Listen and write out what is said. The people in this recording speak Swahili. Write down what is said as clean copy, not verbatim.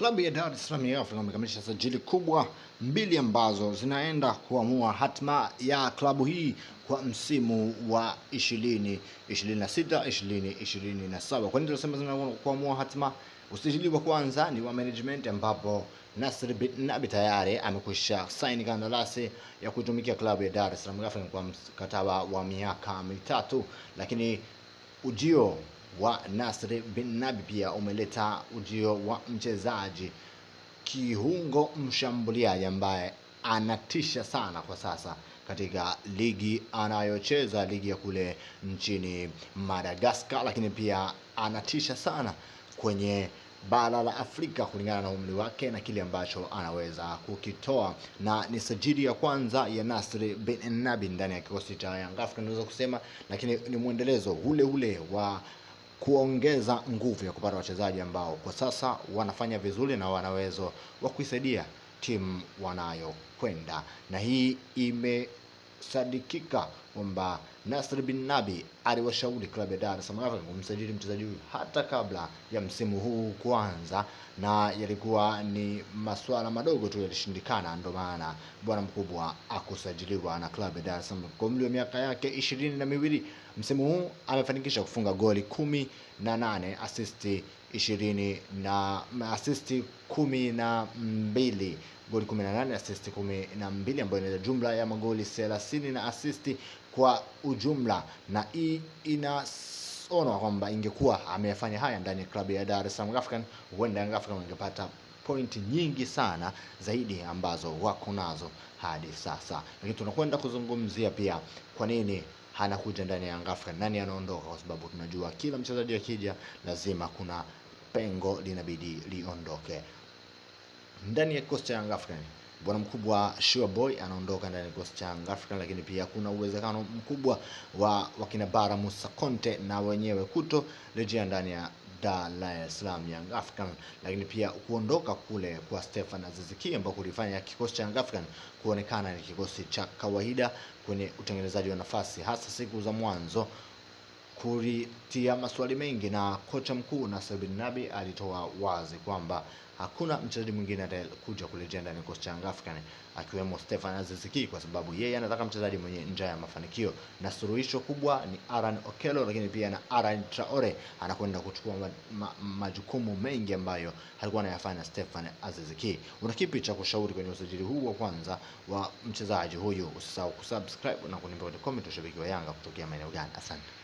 Klabu ya Dar es Salaam Young Africans wamekamilisha sajili kubwa mbili ambazo zinaenda kuamua hatma ya klabu hii kwa msimu wa 2026 2027. Kwa nini tunasema zinaenda kuamua hatma? Usajili wa kwanza ni wa management, ambapo Nasr bin Nabi tayari amekwisha saini kandarasi ya kuitumikia klabu ya Dar es Salaam Young Africans kwa mkataba wa miaka mitatu, lakini ujio wa Nasr bin Nabi pia umeleta ujio wa mchezaji kiungo mshambuliaji ambaye anatisha sana kwa sasa katika ligi anayocheza, ligi ya kule nchini Madagascar, lakini pia anatisha sana kwenye bara la Afrika kulingana na umri wake na kile ambacho anaweza kukitoa, na ni sajili ya kwanza ya Nasr bin Nabi ndani ya kikosi cha Young Africans tunaweza kusema, lakini ni mwendelezo ule wa kuongeza nguvu ya kupata wachezaji ambao kwa sasa wanafanya vizuri na wanaweza wa kuisaidia timu wanayokwenda, na hii imesadikika kwamba Nasr bin Nabi aliwashauri klabu ya Dar es Salaam kumsajili mchezaji huyu hata kabla ya msimu huu kuanza, na yalikuwa ni masuala madogo tu yalishindikana, ndio maana bwana mkubwa akusajiliwa na klabu ya Dar es Salaam. Kwa umri wa miaka yake 22, msimu huu amefanikisha kufunga goli 18, assist 20 na assist 12, goli 18, assist 12, ambayo ni jumla ya magoli 30 na assist kwa ujumla, na hii inaona kwamba ingekuwa amefanya haya ndani ya klabu ya Dar es Salaam African, huenda Young Africans wangepata pointi nyingi sana zaidi ambazo wako nazo hadi sasa. Lakini tunakwenda kuzungumzia pia kwa nini hanakuja ndani ya Young Africans, nani anaondoka, kwa sababu tunajua kila mchezaji akija lazima kuna pengo linabidi liondoke ndani ya kikosi cha Young Africans. Bwana mkubwa Sure Boy anaondoka ndani ya kikosi cha Young Africans, lakini pia kuna uwezekano mkubwa wa wakina Bara Musa Conte na wenyewe kuto rejea ndani ya Dar es Salaam Young Africans, lakini pia kuondoka kule kwa Stefan Aziz Ki ambao kulifanya kikosi cha Young Africans kuonekana ni kikosi cha kawaida kwenye utengenezaji wa nafasi, hasa siku za mwanzo kulitia maswali mengi, na kocha mkuu Nasr bin Nabi alitoa wazi kwamba hakuna mchezaji mwingine atakuja kurejea ndani ya kikosi cha Young Africans akiwemo Stefan Aziz Ki, kwa sababu yeye anataka mchezaji mwenye njaa ya mafanikio, na suluhisho kubwa ni Aran Okello, lakini pia na Aran Traore anakwenda kuchukua majukumu mengi ambayo alikuwa anayafanya Stefan Aziz Ki. Una kipi cha kushauri kwenye usajili huu wa kwanza wa mchezaji huyu? Usisahau kusubscribe na kuniambia kwenye comment ushabiki wa Yanga kutokea maeneo gani. Asante.